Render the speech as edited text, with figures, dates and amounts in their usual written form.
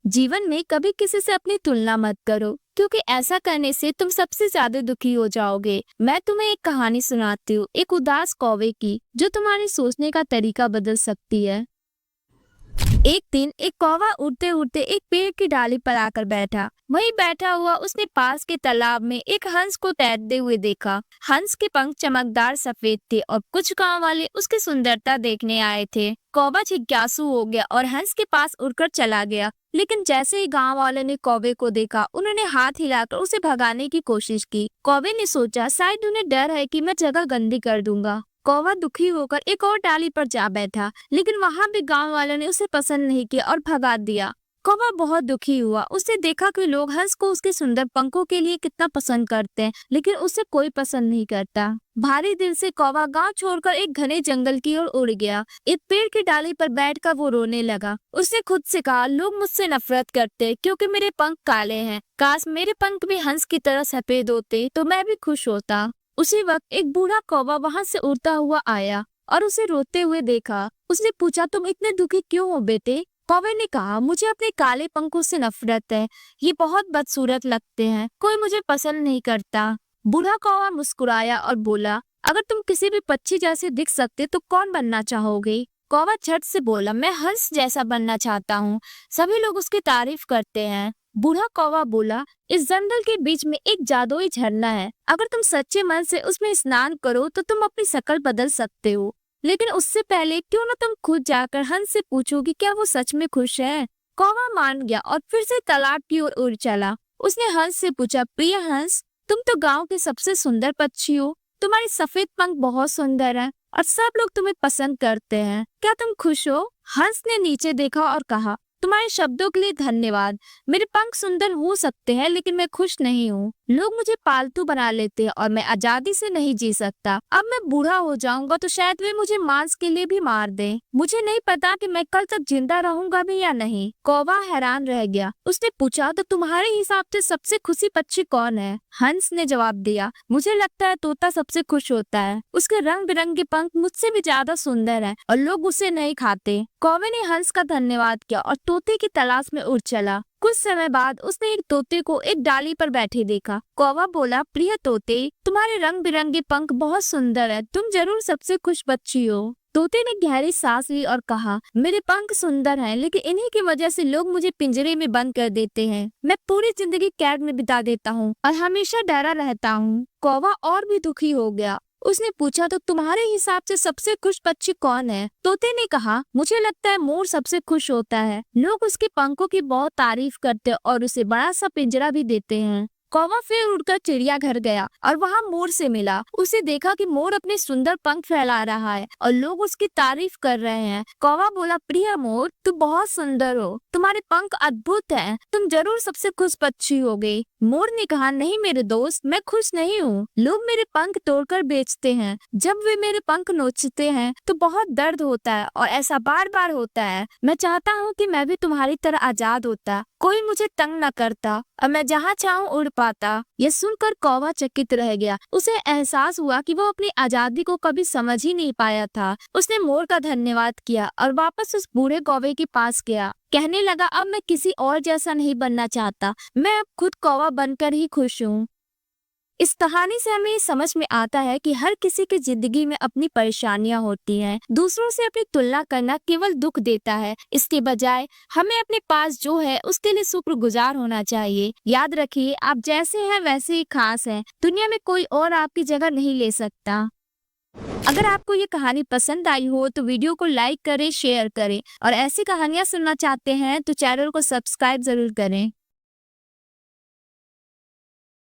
जीवन में कभी किसी से अपनी तुलना मत करो, क्योंकि ऐसा करने से तुम सबसे ज्यादा दुखी हो जाओगे। मैं तुम्हें एक कहानी सुनाती हूँ, एक उदास कौवे की, जो तुम्हारे सोचने का तरीका बदल सकती है। एक दिन एक कौवा उड़ते उड़ते एक पेड़ की डाली पर आकर बैठा। वहीं बैठा हुआ उसने पास के तालाब में एक हंस को तैरते हुए देखा। हंस के पंख चमकदार सफेद थे और कुछ गांव वाले उसकी सुंदरता देखने आए थे। कौवा जिज्ञासु हो गया और हंस के पास उड़कर चला गया। लेकिन जैसे ही गांव वालों ने कौवे को देखा, उन्होंने हाथ हिलाकर उसे भगाने की कोशिश की। कौवे ने सोचा, शायद उन्हें डर है कि मैं जगह गंदी कर दूंगा। कौवा दुखी होकर एक और डाली पर जा बैठा, लेकिन वहां भी गांव वालों ने उसे पसंद नहीं किया और भगा दिया। कौवा बहुत दुखी हुआ। उसने देखा कि लोग हंस को उसके सुंदर पंखों के लिए कितना पसंद करते हैं, लेकिन उसे कोई पसंद नहीं करता। भारी दिल से कौवा गांव छोड़कर एक घने जंगल की ओर उड़ गया। एक पेड़ की डाली पर बैठकर वो रोने लगा। उसने खुद से कहा, लोग मुझसे नफरत करते हैं क्योंकि मेरे पंख काले हैं। काश मेरे पंख भी हंस की तरह सफेद होते तो मैं भी खुश होता। उसी वक्त एक बूढ़ा कौवा वहां से उड़ता हुआ आया और उसे रोते हुए देखा। उसने पूछा, तुम इतने दुखी क्यों हो बेटे? कौवे ने कहा, मुझे अपने काले पंखों से नफरत है। ये बहुत बदसूरत लगते हैं, कोई मुझे पसंद नहीं करता। बूढ़ा कौवा मुस्कुराया और बोला, अगर तुम किसी भी पक्षी जैसे दिख सकते तो कौन बनना चाहोगे? कौवा झट से बोला, मैं हंस जैसा बनना चाहता हूँ। सभी लोग उसकी तारीफ करते हैं। बूढ़ा कौवा बोला, इस जंगल के बीच में एक जादुई झरना है। अगर तुम सच्चे मन से उसमें स्नान करो तो तुम अपनी शक्ल बदल सकते हो। लेकिन उससे पहले क्यों न तुम खुद जाकर हंस से पूछो कि क्या वो सच में खुश है। कौवा मान गया और फिर से तालाब की ओर उड़ चला। उसने हंस से पूछा, प्रिय हंस, तुम तो गांव के सबसे सुंदर पक्षी हो। तुम्हारे सफेद पंख बहुत सुंदर हैं और सब लोग तुम्हें पसंद करते हैं। क्या तुम खुश हो? हंस ने नीचे देखा और कहा, तुम्हारे शब्दों के लिए धन्यवाद। मेरे पंख सुंदर हो सकते हैं, लेकिन मैं खुश नहीं हूँ। लोग मुझे पालतू बना लेते हैं और मैं आजादी से नहीं जी सकता। अब मैं बूढ़ा हो जाऊंगा तो शायद वे मुझे मांस के लिए भी मार दें। मुझे नहीं पता कि मैं कल तक जिंदा रहूंगा भी या नहीं। कौवा हैरान रह गया। उसने पूछा, तो तुम्हारे हिसाब से सबसे खुशी पक्षी कौन है? हंस ने जवाब दिया, मुझे लगता है तोता सबसे खुश होता है। उसके रंग बिरंगे पंख मुझसे भी ज्यादा सुंदर है और लोग उसे नहीं खाते। कौवे ने हंस का धन्यवाद किया और तोते की तलाश में उड़ चला। कुछ समय बाद उसने एक तोते को एक डाली पर बैठे देखा। कौवा बोला, प्रिय तोते, तुम्हारे रंग बिरंगे पंख बहुत सुंदर है। तुम जरूर सबसे खुश पक्षी हो। तोते ने गहरी सांस ली और कहा, मेरे पंख सुंदर हैं, लेकिन इन्हीं की वजह से लोग मुझे पिंजरे में बंद कर देते हैं। मैं पूरी जिंदगी कैद में बिता देता हूँ और हमेशा डरा रहता हूँ। कौवा और भी दुखी हो गया। उसने पूछा, तो तुम्हारे हिसाब से सबसे खुश पक्षी कौन है? तोते ने कहा, मुझे लगता है मोर सबसे खुश होता है। लोग उसके पंखों की बहुत तारीफ करते हैं और उसे बड़ा सा पिंजरा भी देते हैं। कौवा फिर उड़कर चिड़ियाघर गया और वहाँ मोर से मिला। उसे देखा कि मोर अपने सुंदर पंख फैला रहा है और लोग उसकी तारीफ कर रहे हैं। कौवा बोला, प्रिय मोर, तुम बहुत सुंदर हो। तुम्हारे पंख अद्भुत हैं। तुम जरूर सबसे खुश पक्षी होगे। मोर ने कहा, नहीं मेरे दोस्त, मैं खुश नहीं हूँ। लोग मेरे पंख तोड़कर बेचते हैं। जब वे मेरे पंख नोचते हैं तो बहुत दर्द होता है और ऐसा बार बार होता है। मैं चाहता हूँ कि मैं भी तुम्हारी तरह आजाद होता, कोई मुझे तंग न करता और मैं जहाँ चाहूँ उड़ पाता। यह सुनकर कौवा चकित रह गया। उसे एहसास हुआ कि वो अपनी आजादी को कभी समझ ही नहीं पाया था। उसने मोर का धन्यवाद किया और वापस उस बूढ़े कौवे के पास गया। कहने लगा, अब मैं किसी और जैसा नहीं बनना चाहता। मैं अब खुद कौवा बनकर ही खुश हूँ। इस कहानी से हमें समझ में आता है कि हर किसी की जिंदगी में अपनी परेशानियां होती हैं। दूसरों से अपनी तुलना करना केवल दुख देता है। इसके बजाय हमें अपने पास जो है उसके लिए शुक्रगुजार होना चाहिए। याद रखिए, आप जैसे हैं वैसे ही खास हैं। दुनिया में कोई और आपकी जगह नहीं ले सकता। अगर आपको ये कहानी पसंद आई हो तो वीडियो को लाइक करें, शेयर करें और ऐसी कहानियां सुनना चाहते हैं तो चैनल को सब्सक्राइब जरूर करें।